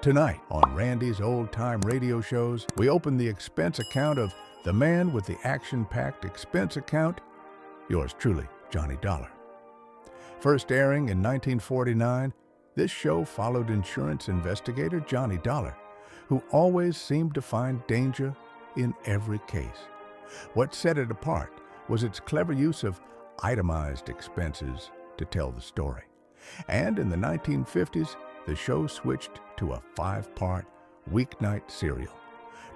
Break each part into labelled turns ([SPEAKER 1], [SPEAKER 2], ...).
[SPEAKER 1] Tonight, on Randy's old-time radio shows, we open the expense account of the man with the action-packed expense account, yours truly, Johnny Dollar. First airing in 1949, this show followed insurance investigator Johnny Dollar, who always seemed to find danger in every case. What set it apart was its clever use of itemized expenses to tell the story. And in the 1950s, the show switched to a 5-part weeknight serial,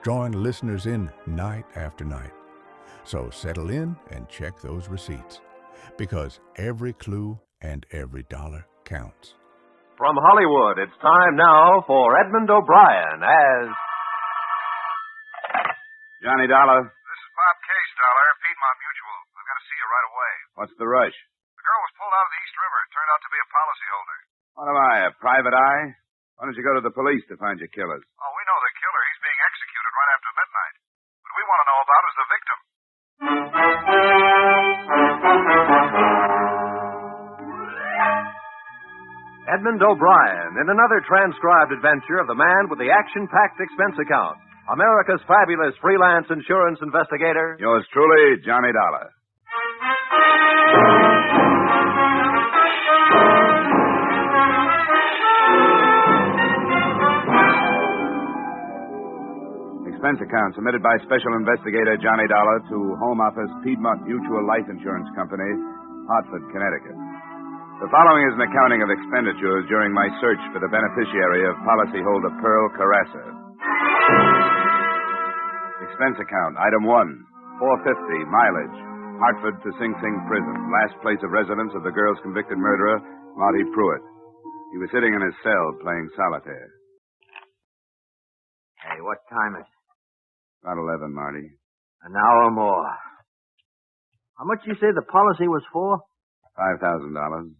[SPEAKER 1] drawing listeners in night after night. So settle in and check those receipts, because every clue and every dollar counts.
[SPEAKER 2] From Hollywood, it's time now for Edmund O'Brien as...
[SPEAKER 3] Johnny Dollar.
[SPEAKER 4] This is Bob Case, Dollar, Piedmont Mutual. I've got to see you right away.
[SPEAKER 3] What's the rush?
[SPEAKER 4] The girl was pulled out of the East River. Turned out to be a policyholder.
[SPEAKER 3] What am I, a private eye? Why don't you go to the police to find your killers?
[SPEAKER 4] Oh, we know the killer. He's being executed right after midnight. What we want to know about is the victim.
[SPEAKER 2] Edmund O'Brien in another transcribed adventure of the man with the action-packed expense account, America's fabulous freelance insurance investigator.
[SPEAKER 3] Yours truly, Johnny Dollar. Expense account submitted by Special Investigator Johnny Dollar to Home Office Piedmont Mutual Life Insurance Company, Hartford, Connecticut. The following is an accounting of expenditures during my search for the beneficiary of policyholder Pearl Carrasa. Expense account, item 1, $4.50, mileage, Hartford to Sing Sing Prison, last place of residence of the girl's convicted murderer, Marty Pruitt. He was sitting in his cell playing solitaire.
[SPEAKER 5] Hey, what time is it?
[SPEAKER 3] About 11, Marty.
[SPEAKER 5] An hour more. How much you say the policy was for?
[SPEAKER 3] $5,000.
[SPEAKER 5] 5,000.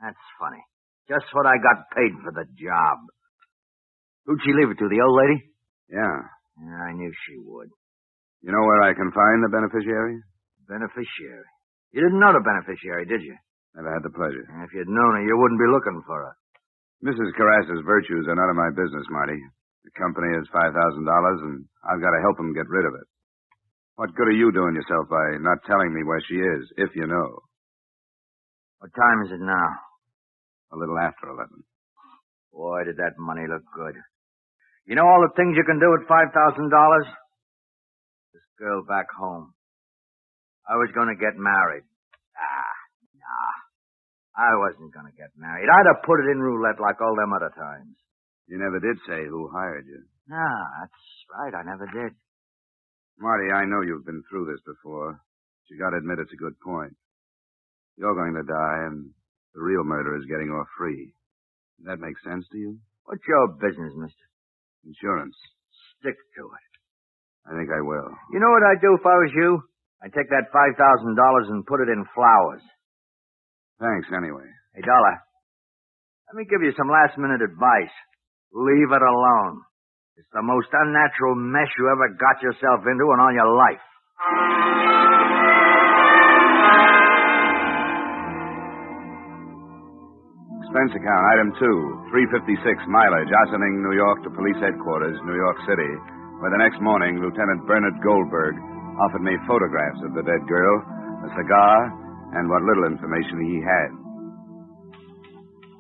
[SPEAKER 5] That's funny. Just what I got paid for the job. Who'd she leave it to, the old lady?
[SPEAKER 3] Yeah.
[SPEAKER 5] Yeah, I knew she would.
[SPEAKER 3] You know where I can find the beneficiary?
[SPEAKER 5] Beneficiary. You didn't know the beneficiary, did you?
[SPEAKER 3] Never had the pleasure.
[SPEAKER 5] If you'd known her, you wouldn't be looking for her.
[SPEAKER 3] Mrs. Carrassa's virtues are none of my business, Marty. The company has $5,000, and I've got to help them get rid of it. What good are you doing yourself by not telling me where she is, if you know?
[SPEAKER 5] What time is it now?
[SPEAKER 3] A little after 11.
[SPEAKER 5] Boy, did that money look good. You know all the things you can do with $5,000? This girl back home. I was going to get married. Nah. I wasn't going to get married. I'd have put it in roulette like all them other times.
[SPEAKER 3] You never did say who hired you.
[SPEAKER 5] Nah, that's right. I never did.
[SPEAKER 3] Marty, I know you've been through this before, but you got to admit it's a good point. You're going to die, and the real murderer is getting off free. Does that make sense to you?
[SPEAKER 5] What's your business, mister?
[SPEAKER 3] Insurance.
[SPEAKER 5] Stick to it.
[SPEAKER 3] I think I will.
[SPEAKER 5] You know what I'd do if I was you? I'd take that $5,000 and put it in flowers.
[SPEAKER 3] Thanks, anyway.
[SPEAKER 5] Hey, Dollar, let me give you some last-minute advice. Leave it alone. It's the most unnatural mess you ever got yourself into in all your life.
[SPEAKER 3] Expense account, item 2, $3.56, mileage, Ossining, New York to Police Headquarters, New York City, where the next morning, Lieutenant Bernard Goldberg offered me photographs of the dead girl, a cigar, and what little information he had.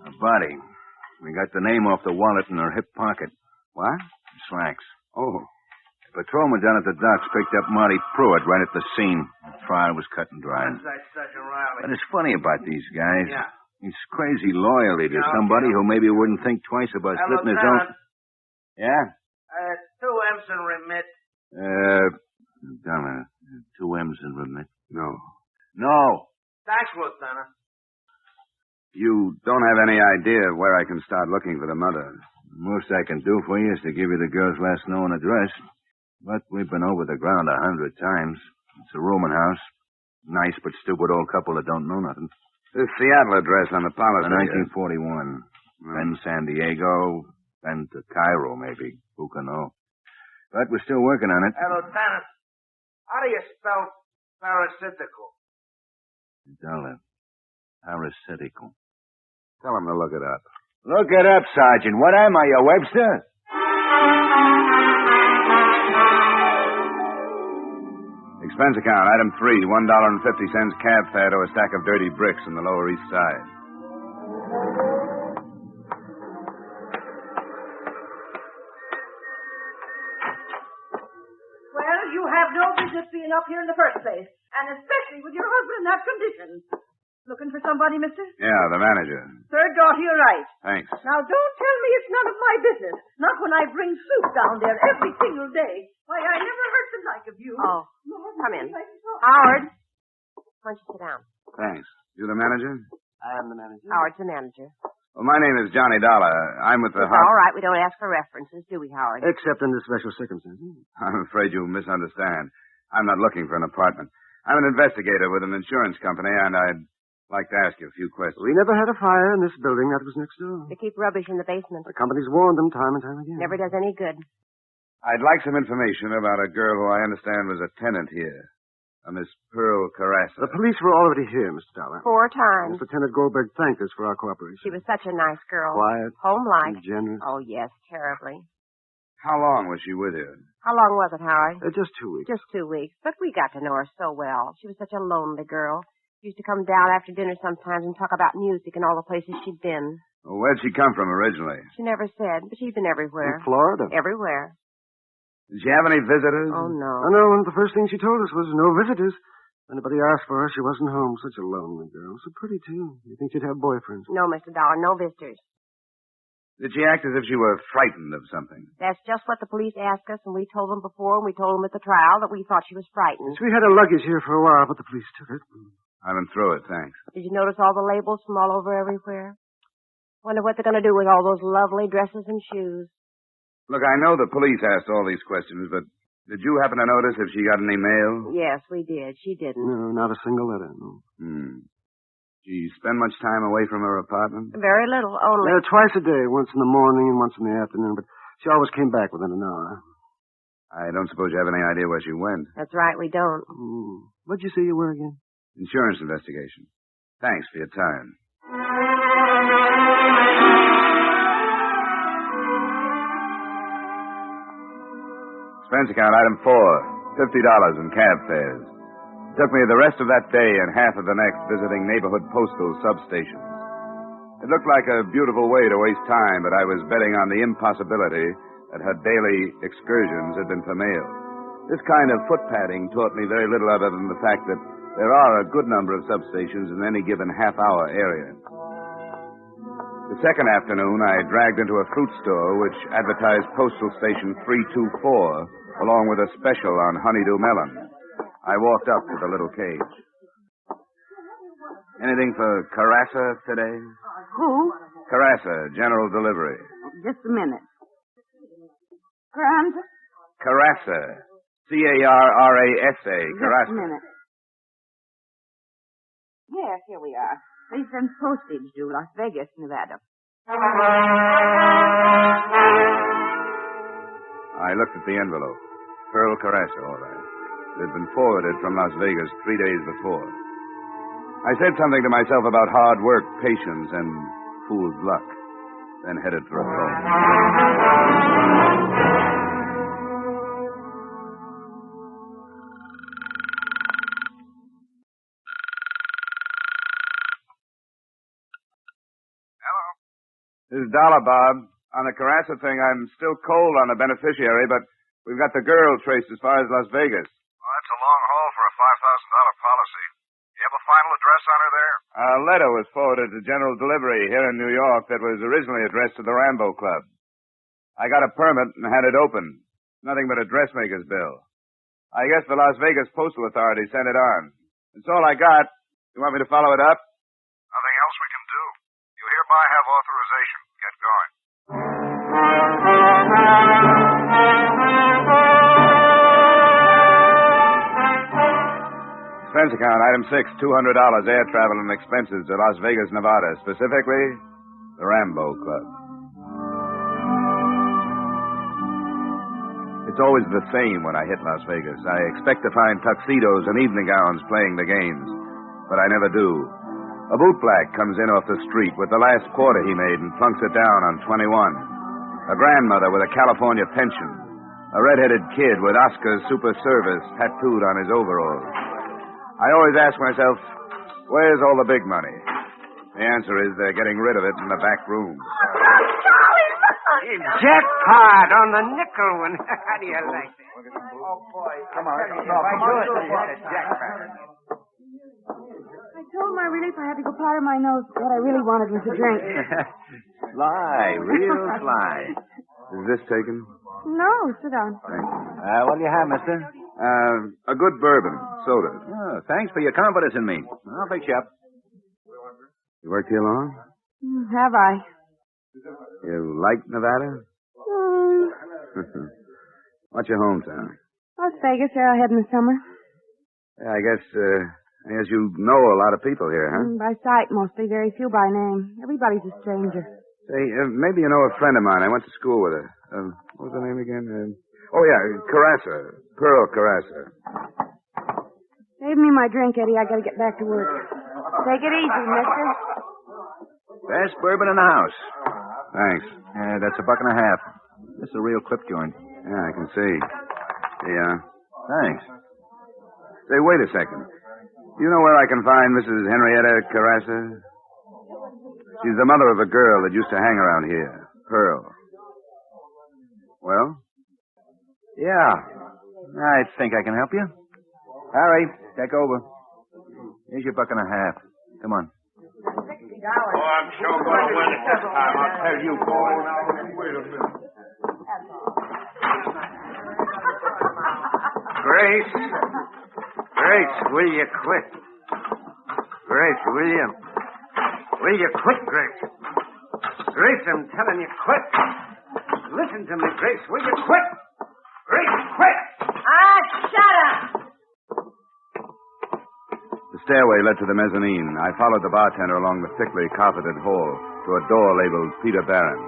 [SPEAKER 6] A body. We got the name off the wallet in her hip pocket.
[SPEAKER 3] What?
[SPEAKER 6] Slacks.
[SPEAKER 3] Oh.
[SPEAKER 6] The patrolman down at the docks picked up Marty Pruitt right at the scene. The trial was cut and dry.
[SPEAKER 5] That's such a rally.
[SPEAKER 6] But it's funny about these guys.
[SPEAKER 5] Yeah.
[SPEAKER 6] It's crazy loyalty to somebody who maybe wouldn't think twice about slitting his own... Yeah?
[SPEAKER 5] 2 M's and remit.
[SPEAKER 6] Dollar. 2 M's and remit.
[SPEAKER 3] No.
[SPEAKER 6] No.
[SPEAKER 5] Thanks, Lieutenant.
[SPEAKER 3] You don't have any idea where I can start looking for the mother.
[SPEAKER 6] Most I can do for you is to give you the girl's last known address. But we've been over the ground 100 times. It's a rooming house. Nice but stupid old couple that don't know nothing.
[SPEAKER 3] The Seattle address on the policy.
[SPEAKER 6] 1941. Then San Diego, then to Cairo, maybe. Who can know? But we're still working on it.
[SPEAKER 5] Lieutenant, how do you spell parasitical?
[SPEAKER 6] Dollar. Parasitical.
[SPEAKER 3] Tell him to look it up.
[SPEAKER 6] Look it up, Sergeant. What am I, a Webster?
[SPEAKER 3] Expense account, item 3, $1.50 cab fare to a stack of dirty bricks in the Lower East Side.
[SPEAKER 7] Well, you have no business being up here in the first place, and especially with your husband in that condition. Looking for somebody, mister?
[SPEAKER 3] Yeah, the manager.
[SPEAKER 7] Third door to your right.
[SPEAKER 3] Thanks.
[SPEAKER 7] Now, don't tell me it's none of my business. Not when I bring soup down there every single day. Why, I never heard the like of you.
[SPEAKER 8] Oh, come in. Howard, why don't you sit down?
[SPEAKER 3] Thanks. You the manager?
[SPEAKER 6] I am the manager.
[SPEAKER 8] Howard's the manager.
[SPEAKER 3] Well, my name is Johnny Dollar. I'm with the
[SPEAKER 8] It's all right. We don't ask for references, do we, Howard?
[SPEAKER 6] Except under special circumstances.
[SPEAKER 3] I'm afraid you misunderstand. I'm not looking for an apartment. I'm an investigator with an insurance company, and I'd like to ask you a few questions.
[SPEAKER 6] We never had a fire in this building. That was next door.
[SPEAKER 8] They keep rubbish in the basement.
[SPEAKER 6] The company's warned them time and time again.
[SPEAKER 8] Never does any good.
[SPEAKER 3] I'd like some information about a girl who I understand was a tenant here. A Miss Pearl Carrasa.
[SPEAKER 6] The police were already here, Mr. Dollar.
[SPEAKER 8] 4 times.
[SPEAKER 6] Lieutenant Goldberg thanked us for our cooperation.
[SPEAKER 8] She was such a nice girl.
[SPEAKER 6] Quiet.
[SPEAKER 8] Home-like.
[SPEAKER 6] And generous.
[SPEAKER 8] Oh, yes, terribly.
[SPEAKER 3] How long was she with you?
[SPEAKER 8] How long was it, Howard?
[SPEAKER 6] Just 2 weeks.
[SPEAKER 8] Just 2 weeks. But we got to know her so well. She was such a lonely girl. She used to come down after dinner sometimes and talk about music and all the places she'd been.
[SPEAKER 3] Well, where'd she come from originally?
[SPEAKER 8] She never said, but she'd been everywhere.
[SPEAKER 6] In Florida.
[SPEAKER 8] Everywhere.
[SPEAKER 3] Did she have any visitors?
[SPEAKER 8] Oh, no.
[SPEAKER 6] I know. One of the first things she told us was no visitors. Anybody asked for her, she wasn't home. Such a lonely girl. So pretty, too. You think she'd have boyfriends?
[SPEAKER 8] No, Mr. Dollar, no visitors.
[SPEAKER 3] Did she act as if she were frightened of something?
[SPEAKER 8] That's just what the police asked us, and we told them before, and we told them at the trial that we thought she was frightened.
[SPEAKER 6] Yes, we had her luggage here for a while, but the police took it.
[SPEAKER 3] I've been through it, thanks.
[SPEAKER 8] Did you notice all the labels from all over everywhere? Wonder what they're going to do with all those lovely dresses and shoes.
[SPEAKER 3] Look, I know the police asked all these questions, but did you happen to notice if she got any mail?
[SPEAKER 8] Yes, we did. She didn't.
[SPEAKER 6] No, not a single letter, no.
[SPEAKER 3] Did she spend much time away from her apartment?
[SPEAKER 8] Very little, only.
[SPEAKER 6] Twice a day, once in the morning and once in the afternoon, but she always came back within an hour.
[SPEAKER 3] I don't suppose you have any idea where she went.
[SPEAKER 8] That's right, we don't.
[SPEAKER 6] What'd you say you were again?
[SPEAKER 3] Insurance investigation. Thanks for your time. Expense account, item 4, $50 in cab fares. It took me the rest of that day and half of the next visiting neighborhood postal substations. It looked like a beautiful way to waste time, but I was betting on the impossibility that her daily excursions had been for mail. This kind of foot padding taught me very little other than the fact that there are a good number of substations in any given half-hour area. The second afternoon, I dragged into a fruit store which advertised Postal Station 324, along with a special on honeydew melon. I walked up to the little cage. Anything for Carrasa today?
[SPEAKER 7] Who?
[SPEAKER 3] Carrasa, general delivery.
[SPEAKER 7] Just a minute. Carrasa?
[SPEAKER 3] Carrasa. C-A-R-R-A-S-A. Carrasa.
[SPEAKER 7] Just a minute. Yes, here we are. They send postage to Las Vegas, Nevada.
[SPEAKER 3] I looked at the envelope. Pearl Carrasa, all right. It had been forwarded from Las Vegas 3 days before. I said something to myself about hard work, patience, and fool's luck, then headed for a phone. This is Dollar, Bob. On the Carrasa thing, I'm still cold on the beneficiary, but we've got the girl traced as far as Las Vegas.
[SPEAKER 4] Well, that's a long haul for a $5,000 policy. You have a final address on her there?
[SPEAKER 3] A letter was forwarded to General Delivery here in New York that was originally addressed to the Rambo Club. I got a permit and had it opened. Nothing but a dressmaker's bill. I guess the Las Vegas Postal Authority sent it on. That's all I got. You want me to follow it up?
[SPEAKER 4] Nothing else we can do. You hereby have authorization. Get going.
[SPEAKER 3] Expense account, item 6, $200 air travel and expenses to Las Vegas, Nevada. Specifically, the Rambo Club. It's always the same when I hit Las Vegas. I expect to find tuxedos and evening gowns playing the games, but I never do. A bootblack comes in off the street with the last quarter he made and plunks it down on 21. A grandmother with a California pension. A red-headed kid with Oscar's Super Service tattooed on his overalls. I always ask myself, where's all the big money? The answer is they're getting rid of it in the back room.
[SPEAKER 9] Jackpot on the nickel one. How do you like that? Oh, boy. Come on.
[SPEAKER 7] I told my relief I had to go powder my nose. What I really wanted was a drink.
[SPEAKER 6] Fly, real fly.
[SPEAKER 3] Is this taken?
[SPEAKER 7] No, sit down.
[SPEAKER 3] Thank you.
[SPEAKER 6] What do you have, mister?
[SPEAKER 3] A good bourbon, soda.
[SPEAKER 6] Oh, thanks for your confidence in me. I'll fix you up.
[SPEAKER 3] You worked here long?
[SPEAKER 7] Have I?
[SPEAKER 3] You like Nevada? What's your hometown?
[SPEAKER 7] Las Vegas, Arrowhead in the summer.
[SPEAKER 3] Yeah, I guess you know a lot of people here, huh?
[SPEAKER 7] By sight, mostly. Very few by name. Everybody's a stranger.
[SPEAKER 3] Say, maybe you know a friend of mine. I went to school with her. What was her name again? Carrasa. Pearl Carrasa.
[SPEAKER 7] Save me my drink, Eddie. I gotta get back to work. Take it easy, mister.
[SPEAKER 6] Best bourbon in the house.
[SPEAKER 3] Thanks.
[SPEAKER 6] That's $1.50. This is a real clip joint.
[SPEAKER 3] Yeah, I can see. Yeah.
[SPEAKER 6] Thanks.
[SPEAKER 3] Say, wait a second. Do you know where I can find Mrs. Henrietta Carrasa? She's the mother of a girl that used to hang around here, Pearl. Well?
[SPEAKER 6] Yeah. I think I can help you. Harry, take over. Here's your $1.50. Come on.
[SPEAKER 9] Oh, I'm sure going to win it this time. I'll tell you, boy. Wait a minute. Grace, will you quit? Grace, will you? Will you quit, Grace? Grace, I'm telling you, quit. Listen to me, Grace. Will you quit? Grace, quit!
[SPEAKER 7] Shut up!
[SPEAKER 3] The stairway led to the mezzanine. I followed the bartender along the thickly carpeted hall to a door labeled Peter Barron.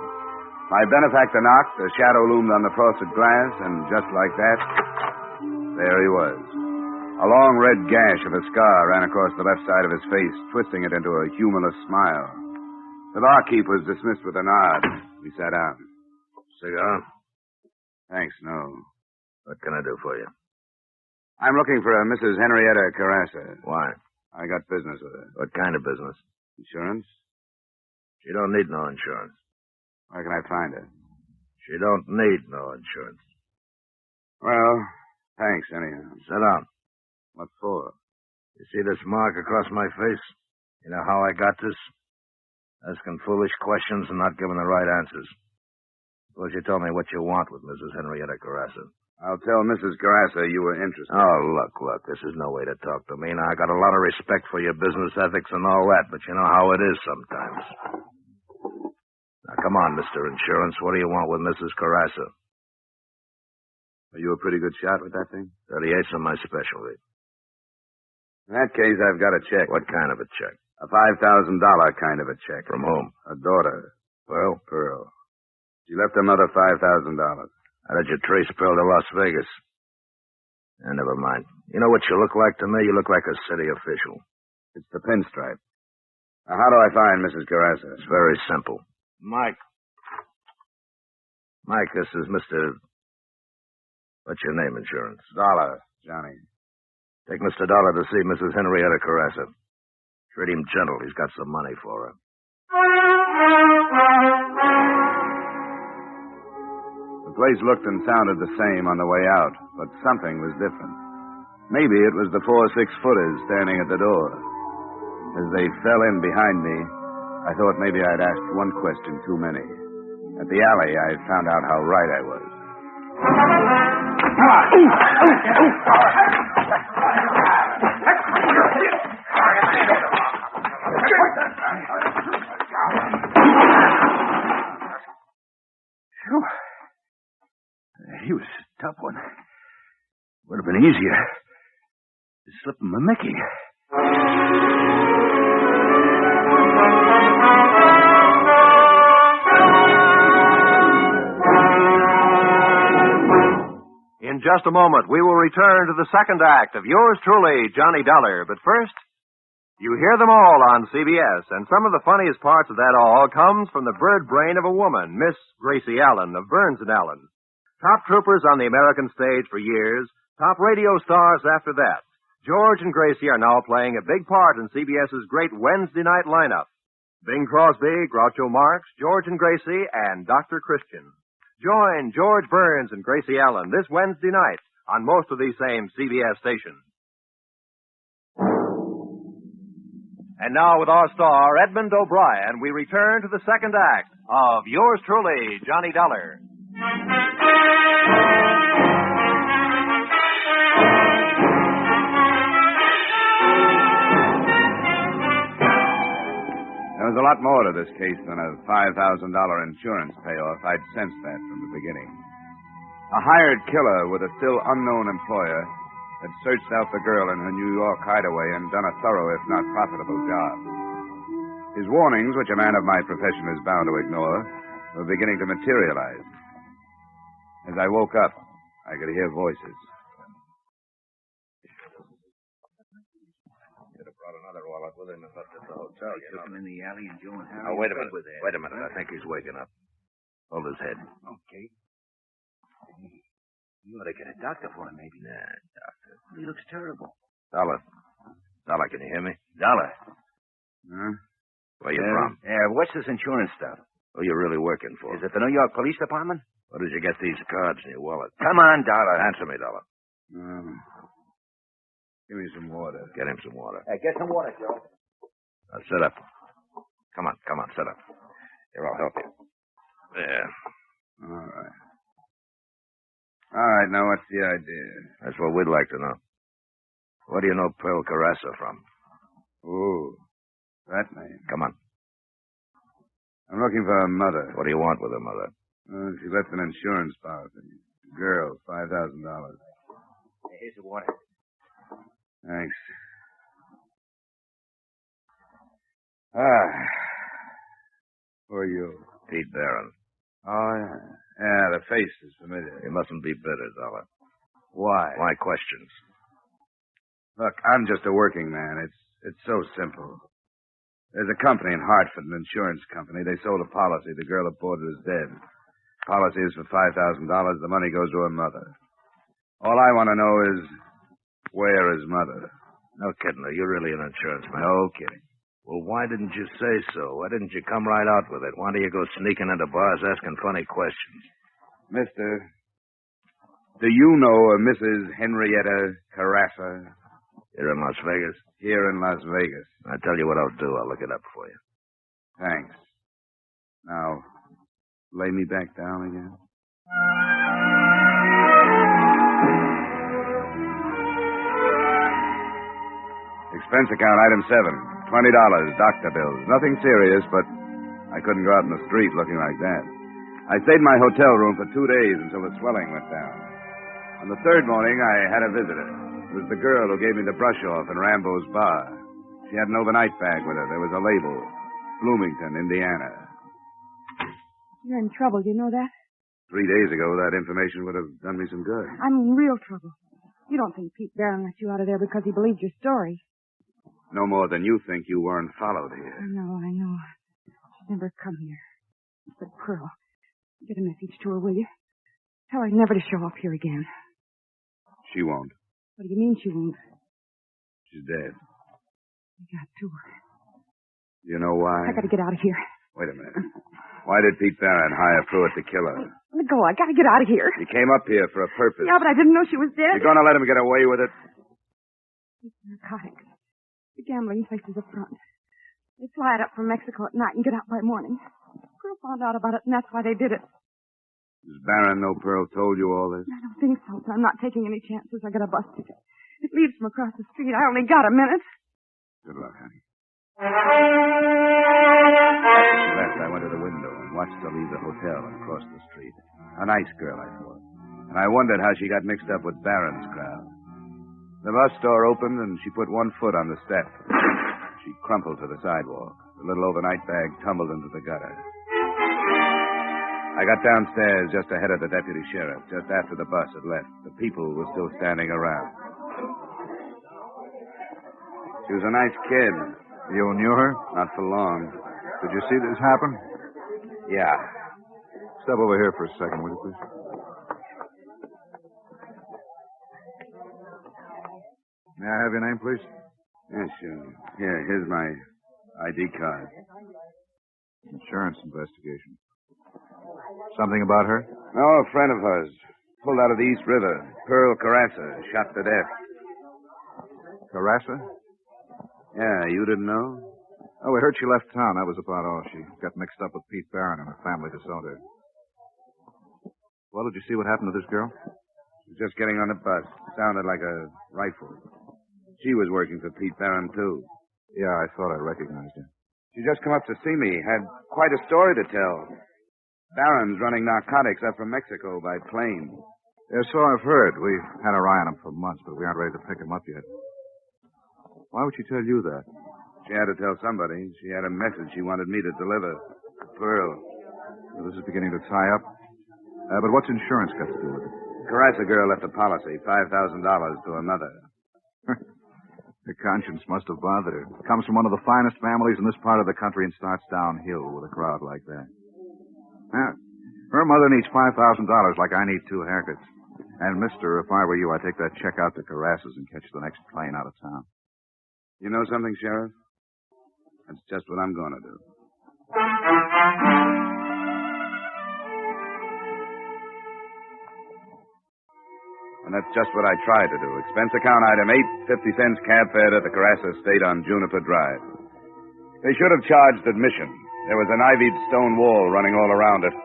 [SPEAKER 3] My benefactor knocked, a shadow loomed on the frosted glass, and just like that, there he was. A long red gash of a scar ran across the left side of his face, twisting it into a humorless smile. The barkeep was dismissed with a nod. We sat down.
[SPEAKER 5] Cigar?
[SPEAKER 3] Thanks, no.
[SPEAKER 5] What can I do for you?
[SPEAKER 3] I'm looking for a Mrs. Henrietta Carrasa.
[SPEAKER 5] Why?
[SPEAKER 3] I got business with her.
[SPEAKER 5] What kind of business?
[SPEAKER 3] Insurance?
[SPEAKER 5] She don't need no insurance.
[SPEAKER 3] Where can I find her?
[SPEAKER 5] She don't need no insurance.
[SPEAKER 3] Well, thanks anyhow.
[SPEAKER 5] Sit down.
[SPEAKER 3] What for?
[SPEAKER 5] You see this mark across my face? You know how I got this? Asking foolish questions and not giving the right answers. Suppose you tell me what you want with Mrs. Henrietta Carrasa.
[SPEAKER 3] I'll tell Mrs. Carrasa you were interested.
[SPEAKER 5] Oh, look, this is no way to talk to me. Now, I got a lot of respect for your business ethics and all that, but you know how it is sometimes. Now, come on, Mr. Insurance. What do you want with Mrs. Carrasa?
[SPEAKER 3] Are you a pretty good shot with that thing?
[SPEAKER 5] 38's are my specialty.
[SPEAKER 3] In that case, I've got a check.
[SPEAKER 5] What kind of a check?
[SPEAKER 3] A $5,000 kind of a check.
[SPEAKER 5] From whom?
[SPEAKER 3] A daughter.
[SPEAKER 5] Pearl?
[SPEAKER 3] Pearl. She left her mother $5,000.
[SPEAKER 5] How did you trace Pearl to Las Vegas? Never mind. You know what you look like to me? You look like a city official.
[SPEAKER 3] It's the pinstripe. Now, how do I find Mrs. Carrasa?
[SPEAKER 5] It's very simple. Mike, this is Mr. What's your name, Insurance?
[SPEAKER 3] Dollar, Johnny.
[SPEAKER 5] Take Mr. Dollar to see Mrs. Henrietta Carrasa. Treat him gentle. He's got some money for her.
[SPEAKER 3] The place looked and sounded the same on the way out, but something was different. Maybe it was the 4 6-footers standing at the door. As they fell in behind me, I thought maybe I'd asked one question too many. At the alley, I found out how right I was.
[SPEAKER 6] He was a tough one. Would have been easier to slip him a Mickey.
[SPEAKER 2] In just a moment, we will return to the second act of yours truly, Johnny Dollar. But first, You hear them all on CBS, and some of the funniest parts of that all comes from the bird brain of a woman, Miss Gracie Allen of Burns and Allen. Top troopers on the American stage for years, top radio stars after that. George and Gracie are now playing a big part in CBS's great Wednesday night lineup. Bing Crosby, Groucho Marx, George and Gracie, and Dr. Christian. Join George Burns and Gracie Allen this Wednesday night on most of these same CBS stations. And now with our star, Edmund O'Brien, we return to the second act of Yours Truly, Johnny Dollar.
[SPEAKER 3] There was a lot more to this case than a $5,000 insurance payoff. I'd sensed that from the beginning. A hired killer with a still unknown employer had searched out the girl in her New York hideaway and done a thorough, if not profitable, job. His warnings, which a man of my profession is bound to ignore, were beginning to materialize. As I woke up, I could hear voices.
[SPEAKER 5] Should have brought another wallet with him and left at the hotel.
[SPEAKER 6] Took him in the alley and Joe and Harry.
[SPEAKER 5] Oh, wait a minute. Wait a minute. I think he's waking up. Hold his head.
[SPEAKER 6] Okay. You ought to get a doctor for him, maybe.
[SPEAKER 5] Nah, doctor.
[SPEAKER 6] He looks terrible.
[SPEAKER 5] Dollar. Dollar, can you hear me?
[SPEAKER 6] Dollar.
[SPEAKER 3] Huh?
[SPEAKER 5] Where you from?
[SPEAKER 6] Yeah, what's this insurance stuff?
[SPEAKER 5] Who you really working for?
[SPEAKER 6] Is it the New York Police Department?
[SPEAKER 5] Where did you get these cards in your wallet?
[SPEAKER 6] Come on, Dollar.
[SPEAKER 5] Answer me, Dollar.
[SPEAKER 3] Give me some water.
[SPEAKER 5] Get him some water.
[SPEAKER 6] Get some water, Joe.
[SPEAKER 5] Now, sit up. Come on, sit up. Here, I'll help you. There.
[SPEAKER 3] All right. All right, now what's the idea?
[SPEAKER 5] That's what we'd like to know. Where do you know Pearl Carrasa from?
[SPEAKER 3] Oh, that name.
[SPEAKER 5] Come on.
[SPEAKER 3] I'm looking for her mother.
[SPEAKER 5] What do you want with her mother?
[SPEAKER 3] She left an insurance policy. Girl, $5,000.
[SPEAKER 6] Here's the water.
[SPEAKER 3] Thanks. Who are you?
[SPEAKER 5] Pete Barron.
[SPEAKER 3] Oh, yeah. Yeah, the face is familiar.
[SPEAKER 5] You mustn't be bitter, Dollar.
[SPEAKER 3] Why?
[SPEAKER 5] Why questions?
[SPEAKER 3] Look, I'm just a working man. It's so simple. There's a company in Hartford, an insurance company. They sold a policy. The girl aboard is dead. Policy is for $5,000. The money goes to her mother. All I want to know is, where is mother?
[SPEAKER 5] No kidding. Are you really an insurance man?
[SPEAKER 3] No kidding.
[SPEAKER 5] Well, why didn't you say so? Why didn't you come right out with it? Why do you go sneaking into bars asking funny questions?
[SPEAKER 3] Mister, do you know a Mrs. Henrietta Carrasa?
[SPEAKER 5] Here in Las Vegas?
[SPEAKER 3] Here in Las Vegas.
[SPEAKER 5] I tell you what I'll do. I'll look it up for you.
[SPEAKER 3] Thanks. Now, lay me back down again. Expense account, item 7. $20, doctor bills. Nothing serious, but I couldn't go out in the street looking like that. I stayed in my hotel room for 2 days until the swelling went down. On the third morning, I had a visitor. It was the girl who gave me the brush-off in Rambo's bar. She had an overnight bag with her. There was a label, Bloomington, Indiana.
[SPEAKER 10] You're in trouble, you know that?
[SPEAKER 3] 3 days ago, that information would have done me some good.
[SPEAKER 10] I'm in real trouble. You don't think Pete Barron let you out of there because he believed your story.
[SPEAKER 3] No more than you think you weren't followed here.
[SPEAKER 10] I know. She'd never come here. But Pearl, get a message to her, will you? Tell her never to show up here again.
[SPEAKER 3] She won't.
[SPEAKER 10] What do you mean she won't?
[SPEAKER 3] She's dead.
[SPEAKER 10] I got to her.
[SPEAKER 3] You know why?
[SPEAKER 10] I gotta get out of here.
[SPEAKER 3] Wait a minute. Why did Pete Barron hire Pruitt to kill her?
[SPEAKER 10] Let me go. I gotta get out of here.
[SPEAKER 3] He came up here for a purpose.
[SPEAKER 10] Yeah, but I didn't know she was dead.
[SPEAKER 3] You're going to let him get away with it?
[SPEAKER 10] It's narcotics. The gambling place is up front. They fly it up from Mexico at night and get out by morning. Pearl found out about it, and that's why they did it.
[SPEAKER 3] Does Barron know Pearl told you all this?
[SPEAKER 10] I don't think so, but I'm not taking any chances. I got a bus ticket. It leaves from across the street. I only got a minute.
[SPEAKER 3] Good luck, honey. As she left, I went to the window and watched her leave the hotel and cross the street. A nice girl, I thought. And I wondered how she got mixed up with Barron's crowd. The bus door opened, and she put one foot on the step. She crumpled to the sidewalk. The little overnight bag tumbled into the gutter. I got downstairs just ahead of the deputy sheriff, just after the bus had left. The people were still standing around. She was a nice kid.
[SPEAKER 11] You knew her?
[SPEAKER 3] Not for long.
[SPEAKER 11] Did you see this happen?
[SPEAKER 3] Yeah.
[SPEAKER 11] Step over here for a second, will you, please? May I have your name, please?
[SPEAKER 3] Yeah, sure. Here, here's my ID card.
[SPEAKER 11] Insurance investigation. Something about her?
[SPEAKER 3] No, a friend of hers. Pulled out of the East River. Pearl Carrasa, shot to death.
[SPEAKER 11] Carrasa?
[SPEAKER 3] Yeah, you didn't know?
[SPEAKER 11] Oh, we heard she left town. That was about all. She got mixed up with Pete Barron and her family disowned her. Well, did you see what happened to this girl?
[SPEAKER 3] She was just getting on the bus. Sounded like a rifle. She was working for Pete Barron, too.
[SPEAKER 11] Yeah, I thought I recognized her.
[SPEAKER 3] She just come up to see me. Had quite a story to tell. Barron's running narcotics up from Mexico by plane.
[SPEAKER 11] Yeah, so I've heard. We've had our eye on him for months, but we aren't ready to pick him up yet. Why would she tell you that?
[SPEAKER 3] She had to tell somebody. She had a message she wanted me to deliver. To Pearl.
[SPEAKER 11] Well, this is beginning to tie up. But what's insurance got to do with it?
[SPEAKER 3] Carrasa girl left a policy, $5,000 to another.
[SPEAKER 11] Her conscience must have bothered her. Comes from one of the finest families in this part of the country and starts downhill with a crowd like that. Now, her mother needs $5,000 like I need 2 haircuts. And, mister, if I were you, I'd take that check out to Carrassa's and catch the next plane out of town.
[SPEAKER 3] You know something, Sheriff? That's just what I'm going to do. And that's just what I tried to do. Expense account item 8, 50 cents cab fare to the Carrasa estate on Juniper Drive. They should have charged admission. There was an ivied stone wall running all around it,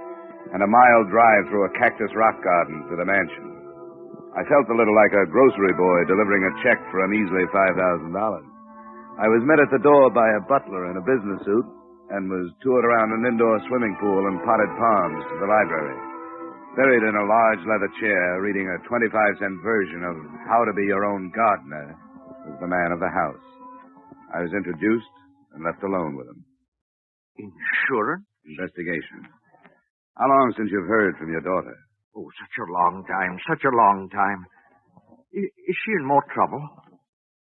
[SPEAKER 3] and a mile drive through a cactus rock garden to the mansion. I felt a little like a grocery boy delivering a check for a measly $5,000. I was met at the door by a butler in a business suit and was toured around an indoor swimming pool and potted palms to the library. Buried in a large leather chair, reading a 25-cent version of How to Be Your Own Gardener, was the man of the house. I was introduced and left alone with him.
[SPEAKER 5] Insurance?
[SPEAKER 3] Investigation. How long since you've heard from your daughter?
[SPEAKER 5] Oh, such a long time, such a long time. Is she in more trouble?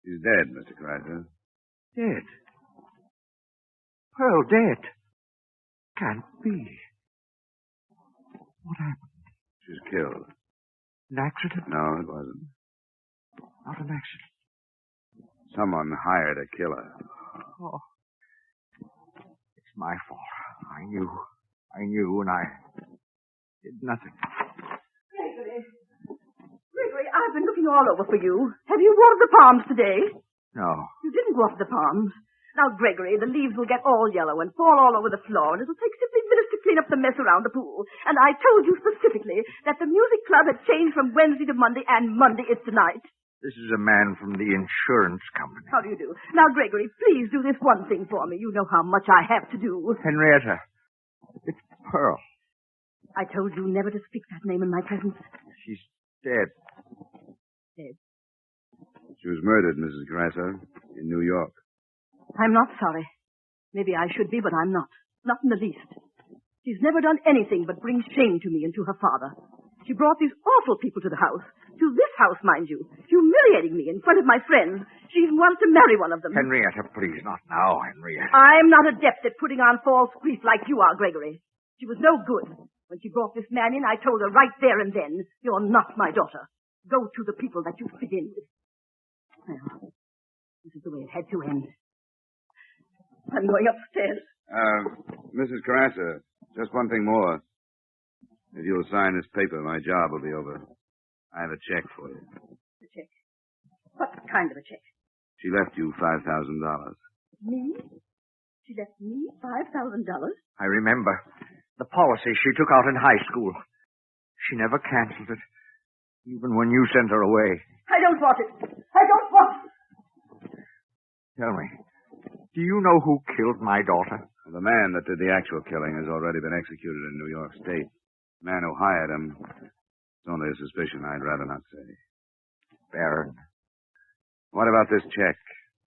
[SPEAKER 3] She's dead, Mr. Carrasa.
[SPEAKER 5] Dead? Pearl dead? Can't be. What happened?
[SPEAKER 3] She was killed.
[SPEAKER 5] An accident?
[SPEAKER 3] No, it wasn't.
[SPEAKER 5] Not an accident.
[SPEAKER 3] Someone hired a killer.
[SPEAKER 5] Oh. It's my fault. I knew, and I did nothing.
[SPEAKER 7] Gregory, I've been looking all over for you. Have you watered the palms today?
[SPEAKER 5] No.
[SPEAKER 7] You didn't water the palms. Now, Gregory, the leaves will get all yellow and fall all over the floor, and it'll take simply minutes to clean up the mess around the pool. And I told you specifically that the music club had changed from Wednesday to Monday, and Monday is tonight.
[SPEAKER 5] This is a man from the insurance company.
[SPEAKER 7] How do you do? Now, Gregory, please do this one thing for me. You know how much I have to do.
[SPEAKER 5] Henrietta. It's Pearl.
[SPEAKER 7] I told you never to speak that name in my presence.
[SPEAKER 5] She's dead.
[SPEAKER 7] Dead?
[SPEAKER 3] She was murdered, Mrs. Carrasa, in New York.
[SPEAKER 7] I'm not sorry. Maybe I should be, but I'm not. Not in the least. She's never done anything but bring shame to me and to her father. She brought these awful people to the house. To this house, mind you. Humiliating me in front of my friends. She even wants to marry one of them.
[SPEAKER 5] Henrietta, please, not now, Henrietta.
[SPEAKER 7] I'm not adept at putting on false grief like you are, Gregory. She was no good. When she brought this man in, I told her right there and then, you're not my daughter. Go to the people that you fit in with. Well, this is the way it had to end. I'm going upstairs.
[SPEAKER 3] Mrs. Carrasa, just one thing more. If you'll sign this paper, my job will be over. I have a check for you.
[SPEAKER 7] A check? What kind of a check?
[SPEAKER 3] She left you $5,000.
[SPEAKER 7] Me? She left me $5,000?
[SPEAKER 5] I remember. The policy she took out in high school. She never canceled it. Even when you sent her away.
[SPEAKER 7] I don't want it. I don't want it.
[SPEAKER 5] Tell me, do you know who killed my daughter?
[SPEAKER 3] The man that did the actual killing has already been executed in New York State. The man who hired him, it's only a suspicion. I'd rather not say.
[SPEAKER 5] Barron.
[SPEAKER 3] What about this check?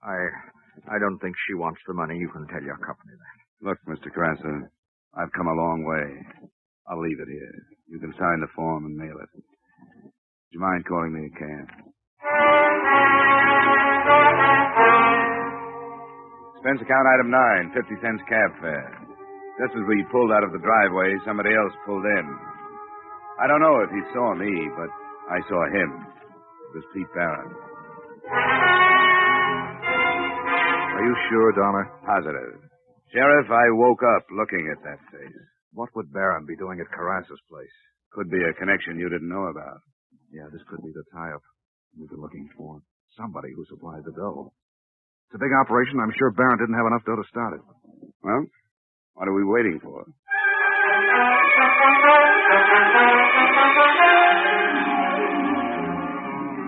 [SPEAKER 5] I don't think she wants the money. You can tell your company that.
[SPEAKER 3] Look, Mr. Carrasa, I've come a long way. I'll leave it here. You can sign the form and mail it. Would you mind calling me a cab? Expense account item 9, 50 cents cab fare. Just as we pulled out of the driveway, somebody else pulled in. I don't know if he saw me, but I saw him. It was Pete Barron.
[SPEAKER 11] Are you sure, Dollar?
[SPEAKER 3] Positive. Sheriff, I woke up looking at that face.
[SPEAKER 11] What would Barron be doing at Carrasa's place?
[SPEAKER 3] Could be a connection you didn't know about.
[SPEAKER 11] Yeah, this could be the tie-up we've been looking for. Somebody who supplied the dough. It's a big operation. I'm sure Barron didn't have enough dough to start it.
[SPEAKER 3] Well, what are we waiting for?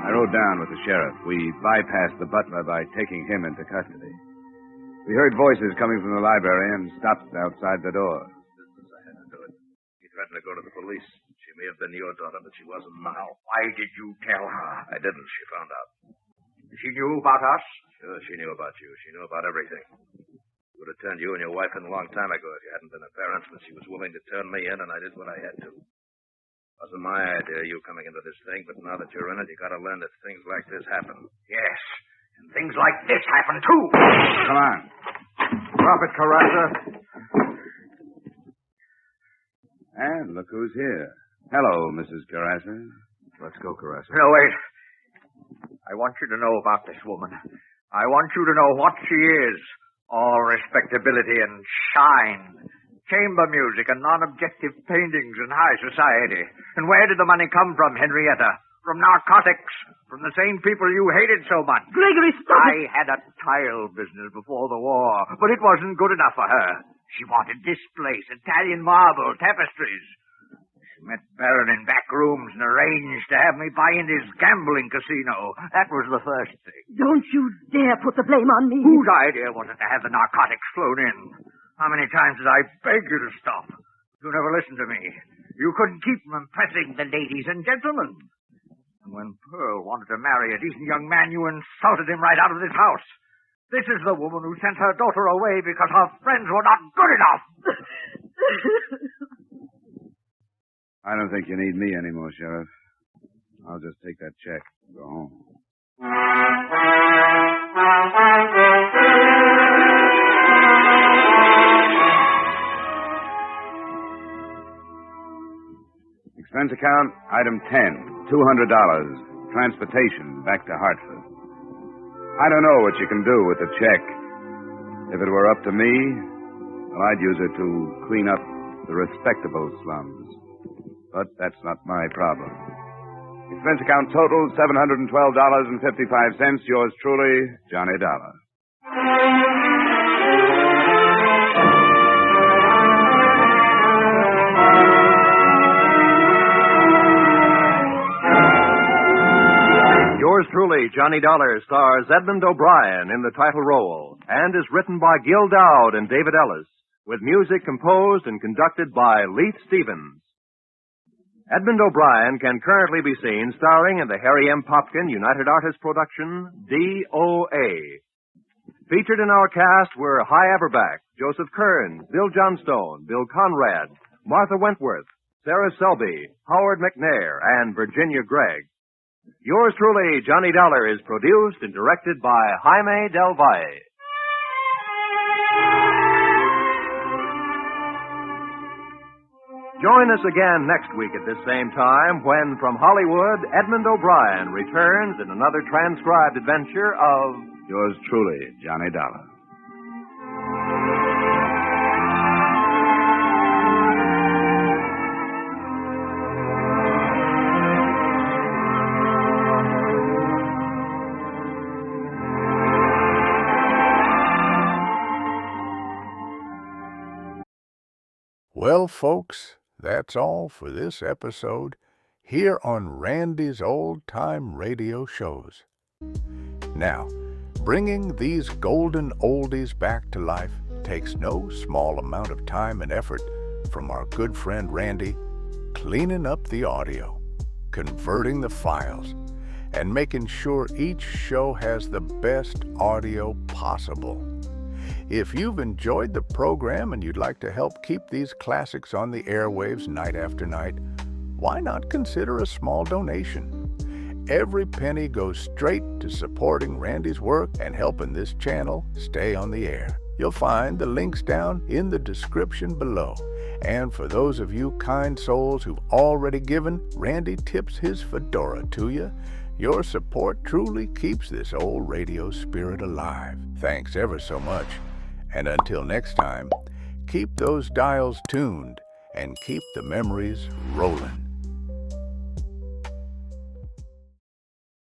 [SPEAKER 3] I rode down with the sheriff. We bypassed the butler by taking him into custody. We heard voices coming from the library and stopped outside the door.
[SPEAKER 5] I had to do it. He threatened to go to the police. She may have been your daughter, but she wasn't mine.
[SPEAKER 9] Why did you tell her?
[SPEAKER 5] I didn't. She found out.
[SPEAKER 9] She knew about us?
[SPEAKER 5] Sure, she knew about you. She knew about everything. She would have turned you and your wife in a long time ago if you hadn't been her parents, but she was willing to turn me in, and I did what I had to. Wasn't my idea, you coming into this thing, but now that you're in it, you gotta learn that things like this happen.
[SPEAKER 9] Yes. And things like this happen, too.
[SPEAKER 3] Come on.
[SPEAKER 11] Drop it, Carrasa.
[SPEAKER 3] And look who's here. Hello, Mrs. Carrasa.
[SPEAKER 11] Let's go, Carrasa.
[SPEAKER 9] No, wait. I want you to know about this woman. I want you to know what she is. All respectability and shine. Chamber music and non-objective paintings in high society. And where did the money come from, Henrietta? From narcotics. From the same people you hated so much.
[SPEAKER 7] Gregory, stop
[SPEAKER 9] I had a tile business before the war, but it wasn't good enough for her. She wanted this place, Italian marble, tapestries. She met Barron in back rooms and arranged to have me buy into his gambling casino. That was the first thing.
[SPEAKER 7] Don't you dare put the blame on me.
[SPEAKER 9] Whose idea was it to have the narcotics flown in? How many times did I beg you to stop? You never listened to me. You couldn't keep from impressing the ladies and gentlemen. And when Pearl wanted to marry a decent young man, you insulted him right out of this house. This is the woman who sent her daughter away because her friends were not good enough.
[SPEAKER 3] I don't think you need me anymore, Sheriff. I'll just take that check and go home. Expense account, item 10, $200. Transportation back to Hartford. I don't know what you can do with the check. If it were up to me, well, I'd use it to clean up the respectable slums. But that's not my problem. Expense account total, $712.55. Yours truly, Johnny Dollar.
[SPEAKER 2] Yours truly, Johnny Dollar, stars Edmund O'Brien in the title role and is written by Gil Dowd and David Ellis, with music composed and conducted by Leith Stevens. Edmund O'Brien can currently be seen starring in the Harry M. Popkin United Artists production, D.O.A. Featured in our cast were Hy Averback, Joseph Kearns, Bill Johnstone, Bill Conrad, Martha Wentworth, Sarah Selby, Howard McNair, and Virginia Gregg. Yours truly, Johnny Dollar, is produced and directed by Jaime Del Valle. Join us again next week at this same time when, from Hollywood, Edmund O'Brien returns in another transcribed adventure of
[SPEAKER 3] Yours truly, Johnny Dollar.
[SPEAKER 1] Well, folks, that's all for this episode here on Randy's Old Time Radio Shows. Now, bringing these golden oldies back to life takes no small amount of time and effort from our good friend Randy, cleaning up the audio, converting the files, and making sure each show has the best audio possible. If you've enjoyed the program and you'd like to help keep these classics on the airwaves night after night, why not consider a small donation? every penny goes straight to supporting Randy's work and helping this channel stay on the air. You'll find the links down in the description below. And for those of you kind souls who've already given, Randy tips his fedora to you. Your support truly keeps this old radio spirit alive. Thanks ever so much. And until next time, keep those dials tuned and keep the memories rolling.